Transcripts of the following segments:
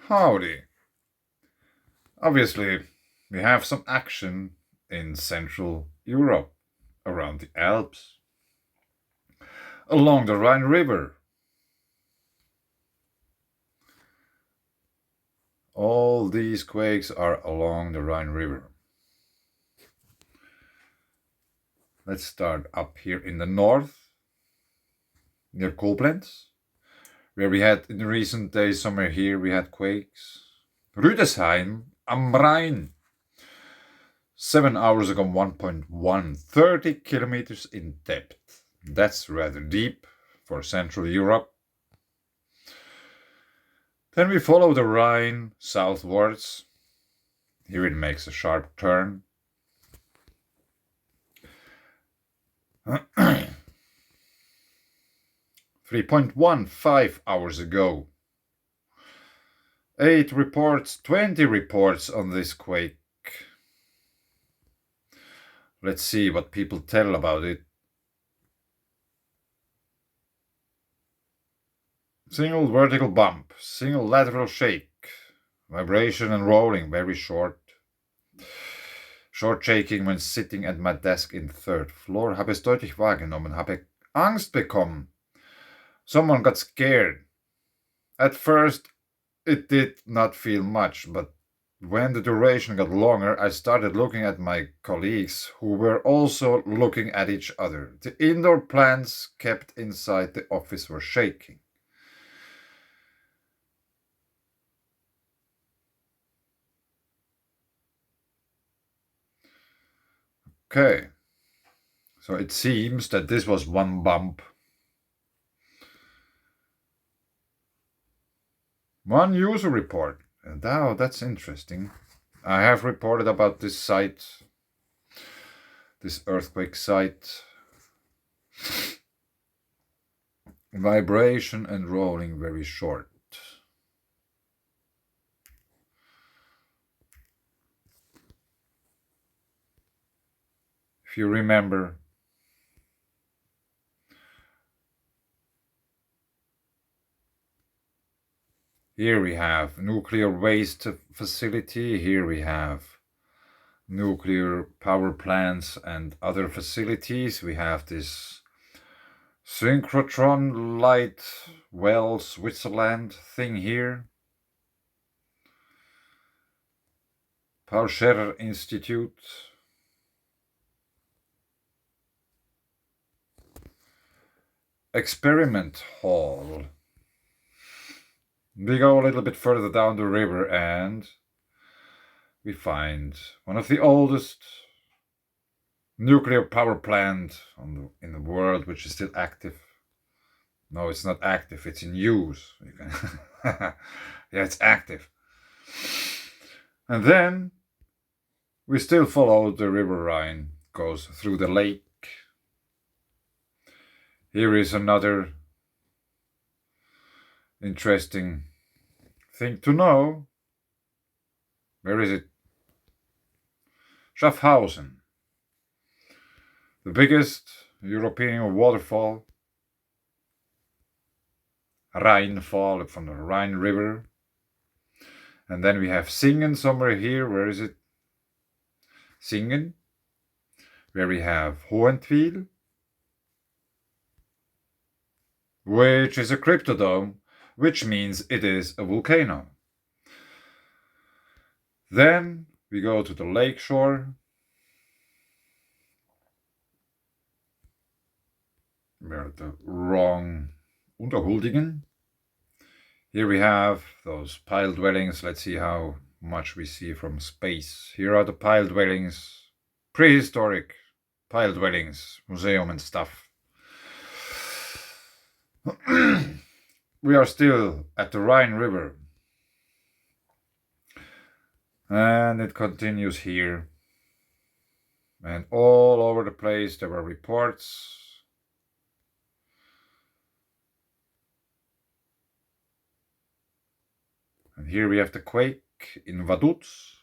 Howdy. Obviously, we have some action in Central Europe, around the Alps, along the Rhine River. All these quakes are along the Rhine River. Let's start up here in the north, near Koblenz, where we had in the recent days, somewhere here, we had quakes. Rüdesheim am Rhein. 7 hours ago, 1.1, 30 kilometers in depth. That's rather deep for Central Europe. Then we follow the Rhine southwards. Here it makes a sharp turn. 3.15 hours ago. 20 reports on this quake. Let's see what people tell about it. Single vertical bump, single lateral shake, vibration and rolling, very short. Short shaking when sitting at my desk in third floor. Habe es deutlich wahrgenommen, habe Angst bekommen. Someone got scared. At first, it did not feel much, but when the duration got longer, I started looking at my colleagues, who were also looking at each other. The indoor plants kept inside the office were shaking. Okay, so it seems that this was one bump. One user report. And now that's interesting. I have reported about this site, this earthquake site. Vibration and rolling very short. If you remember, here we have nuclear waste facility, here we have nuclear power plants and other facilities. We have this synchrotron light well Switzerland thing here. Paul Scherrer Institute. Experiment Hall. We go a little bit further down the river and we find one of the oldest nuclear power plant in the world, which is still active. No, it's not active, it's in use. Yeah, it's active. And then we still follow the river Rhine, goes through the lake. Here is another interesting thing to know. Where is it? Schaffhausen. The biggest European waterfall. Rheinfall from the Rhine River. And then we have Singen somewhere here. Where is it? Singen. Where we have Hohentwiel, which is a cryptodome, which means it is a volcano. Then we go to the lake shore. We're at the wrong Unterhuldingen. Here we have those pile dwellings. Let's see how much we see from space. Here are the pile dwellings, prehistoric pile dwellings, museum and stuff. We are still at the Rhine River. And it continues here. And all over the place there were reports. And here we have the quake in Vaduz.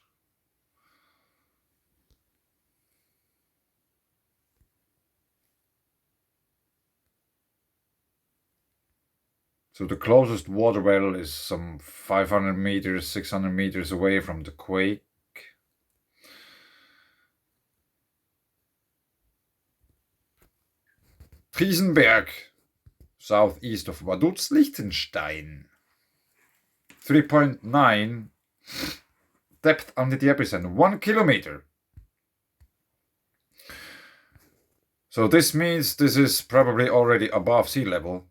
So the closest water well is some 500 meters, 600 meters away from the Quake. Triesenberg, southeast of Vaduz, Liechtenstein. 3.9 depth under the epicenter, 1 kilometer. So this means this is probably already above sea level.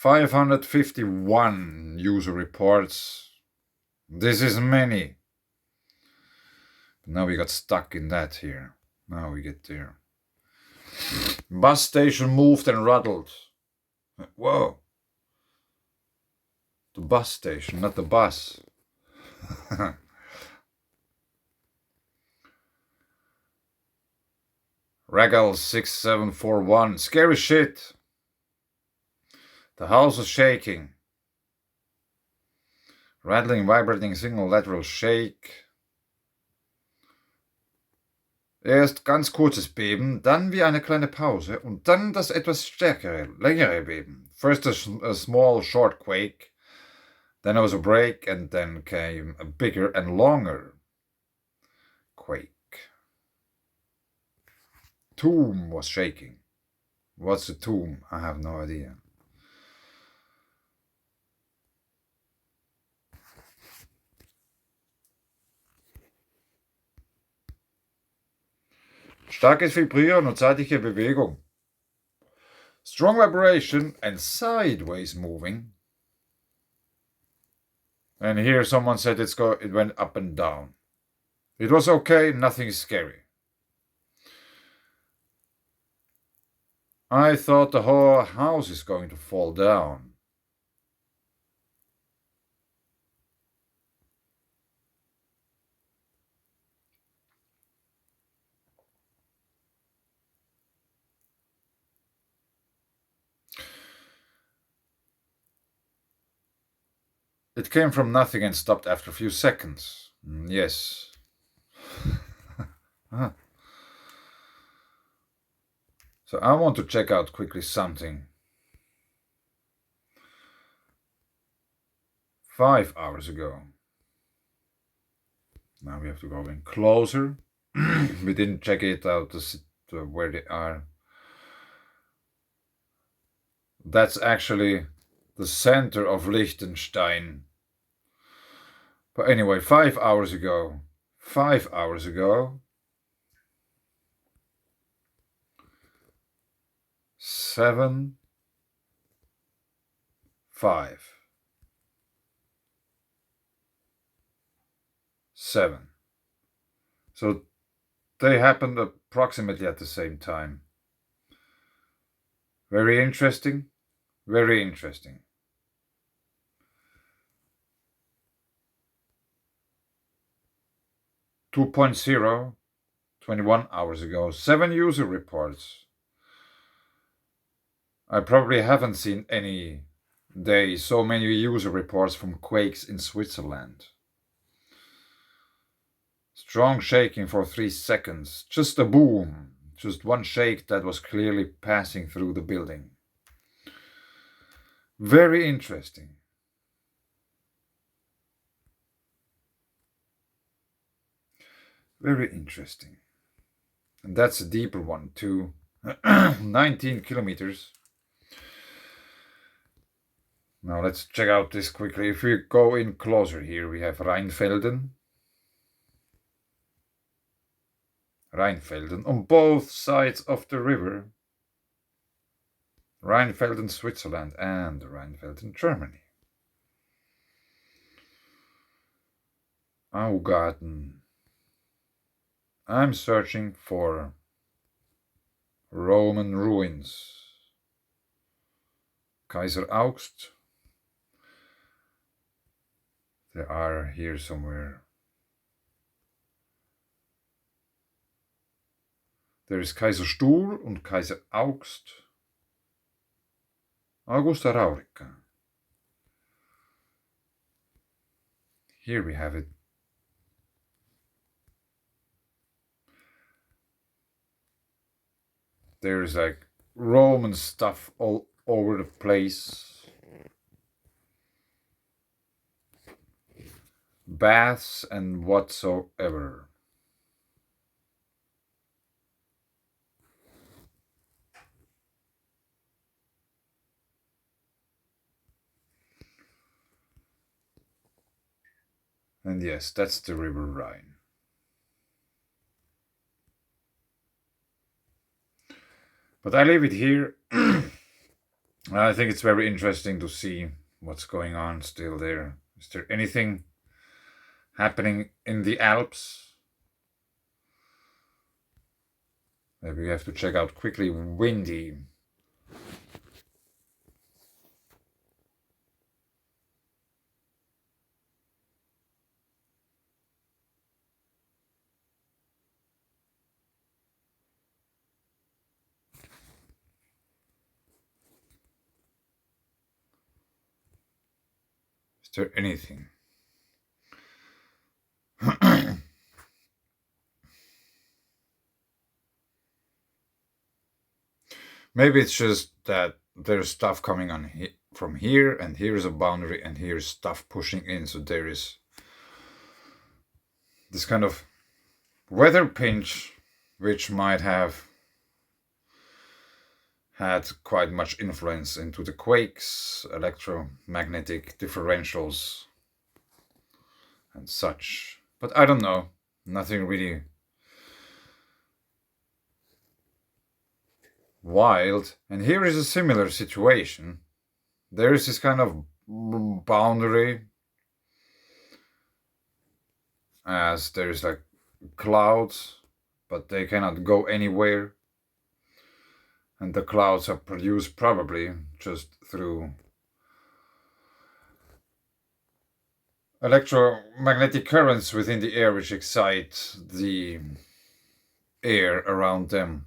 551 user reports. This is many. Now we got stuck in that here. Now we get there. Bus station moved and rattled. Whoa. The bus station, not the bus. Regal 6741. Scary shit. The house is shaking. Rattling, vibrating, single lateral shake. Erst ganz kurzes Beben, dann wie eine kleine Pause und dann das etwas stärkere, längere Beben. First a small, short quake, then there was a break, and then came a bigger and longer quake. Tomb was shaking. What's a tomb? I have no idea. Starkes Vibrieren und seitliche Bewegung. Strong vibration and sideways moving. And here someone said it went up and down. It was okay, nothing scary. I thought the whole house is going to fall down. It came from nothing and stopped after a few seconds. Yes. So I want to check out quickly something. 5 hours ago. Now we have to go in closer. We didn't check it out where they are. That's actually the center of Liechtenstein. But anyway, 5 hours ago. 5 hours ago. 7, 5. 7. So they happened approximately at the same time. Very interesting. Very interesting. .0, 21 hours ago. 7 user reports. I probably haven't seen any day so many user reports from quakes in Switzerland. Strong shaking for 3 seconds. Just a boom. Just one shake that was clearly passing through the building. Very interesting. Very interesting. And that's a deeper one too. 19 kilometers. Now let's check out this quickly. If we go in closer here, we have Rheinfelden. Rheinfelden on both sides of the river. Rheinfelden, Switzerland, and Rheinfelden, Germany. Augarten. I'm searching for Roman ruins. Kaiser Augst. They are here somewhere. There is Kaiser Stuhl und Kaiser Augst. Augusta Raurica. Here we have it. There's like Roman stuff all over the place. baths and whatsoever. And yes, that's the River Rhine. But I leave it here. I think it's very interesting to see what's going on still there. Is there anything happening in the Alps? Maybe we have to check out quickly. Windy. Is there anything? Maybe it's just that there's stuff coming on from here, and here's a boundary, and here's stuff pushing in. So there is this kind of weather pinch, which might have had quite much influence into the quakes, electromagnetic differentials, and such. But I don't know. Nothing really wild. And here is a similar situation. There is this kind of boundary, as there's like clouds, but they cannot go anywhere. And the clouds are produced probably just through electromagnetic currents within the air, which excite the air around them,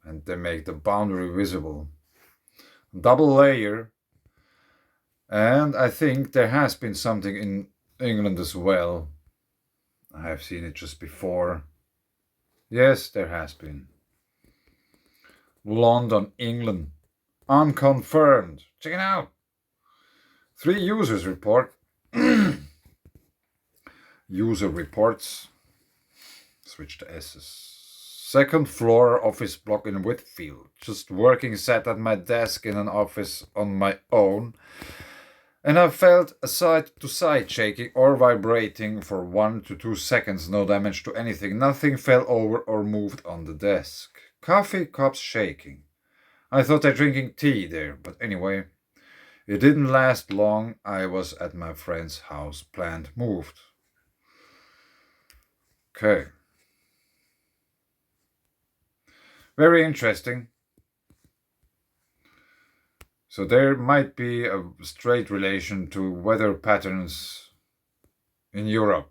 and they make the boundary visible. Double layer. And I think there has been something in England as well. I have seen it just before. Yes, there has been. London, England. Unconfirmed. Check it out. 3 users report. User reports. Switch to S's. 2nd floor office block in Whitfield. Just working, sat at my desk in an office on my own. And I felt a side-to-side shaking or vibrating for 1 to 2 seconds. No damage to anything. Nothing fell over or moved on the desk. Coffee cups shaking. I thought I'd drinking tea there, but anyway, it didn't last long. I was at my friend's house. Plant moved. Okay. Very interesting. So there might be a straight relation to weather patterns in Europe.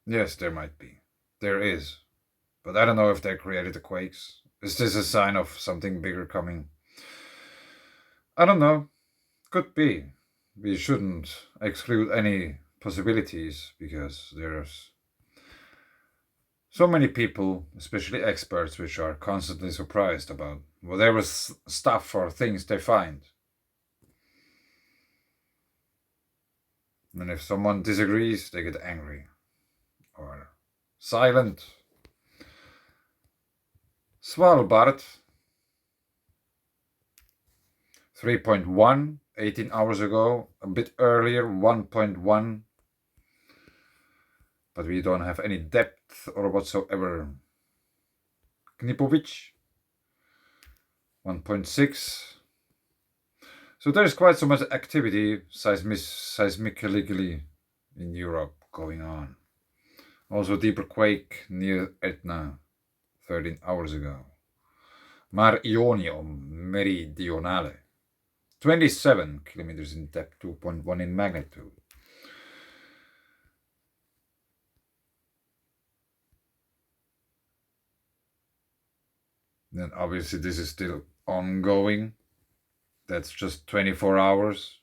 Yes, there might be. There is. But I don't know if they created the quakes. Is this a sign of something bigger coming? I don't know. Could be. We shouldn't exclude any possibilities, because there's so many people, especially experts, which are constantly surprised about whatever stuff or things they find. And if someone disagrees, they get angry or silent. Svalbard, 3.1, 18 hours ago, a bit earlier, 1.1. But we don't have any depth or whatsoever. Knipovich, 1.6. So there's quite so much activity seismically in Europe going on. Also deeper quake near Etna 13 hours ago. Mar Ionio Meridionale, 27 kilometers in depth, 2.1 in magnitude. Then obviously this is still ongoing. That's just 24 hours.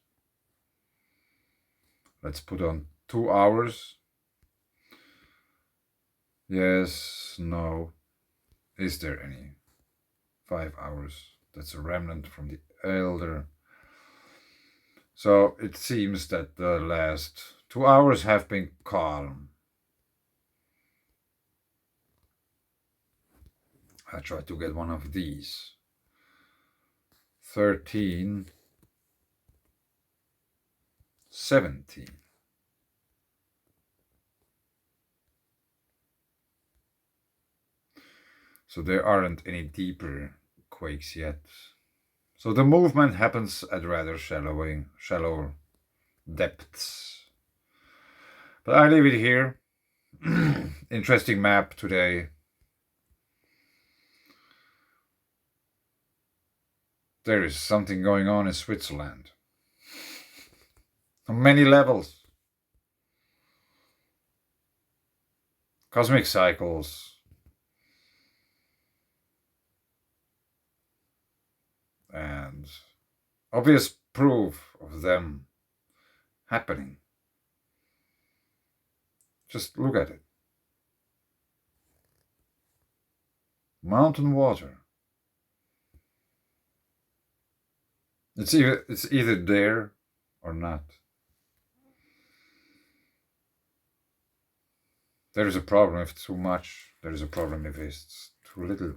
Let's put on 2 hours. Yes, no. Is there any? 5 hours. That's a remnant from the elder. So it seems that the last 2 hours have been calm. I try to get one of these. 13. 17. So there aren't any deeper quakes yet. So the movement happens at rather shallow depths. But I leave it here. Interesting map today. There is something going on in Switzerland. On many levels. Cosmic cycles. And obvious proof of them happening. Just look at it. Mountainwater. It's either there or not. There is a problem if it's too much. There is a problem if it's too little.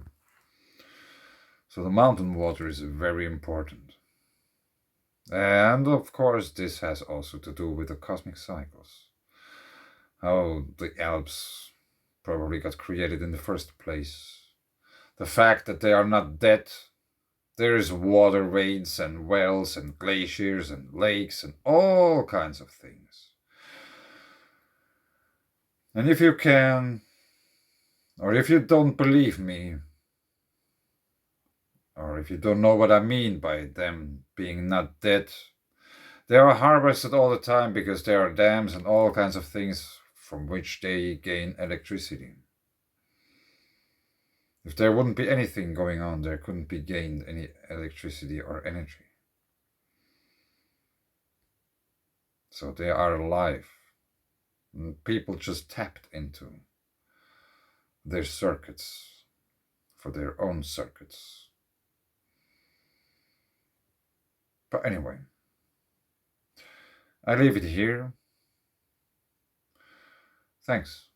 So the Mountainwater is very important. And of course this has also to do with the cosmic cycles. How the Alps probably got created in the first place. The fact that they are not dead. There is water veins and wells and glaciers and lakes and all kinds of things. And if you can, or if you don't believe me, or if you don't know what I mean by them being not dead, they are harvested all the time because there are dams and all kinds of things from which they gain electricity. If there wouldn't be anything going on, there couldn't be gained any electricity or energy. So they are alive. And people just tapped into their circuits for their own circuits. But anyway, I leave it here. Thanks.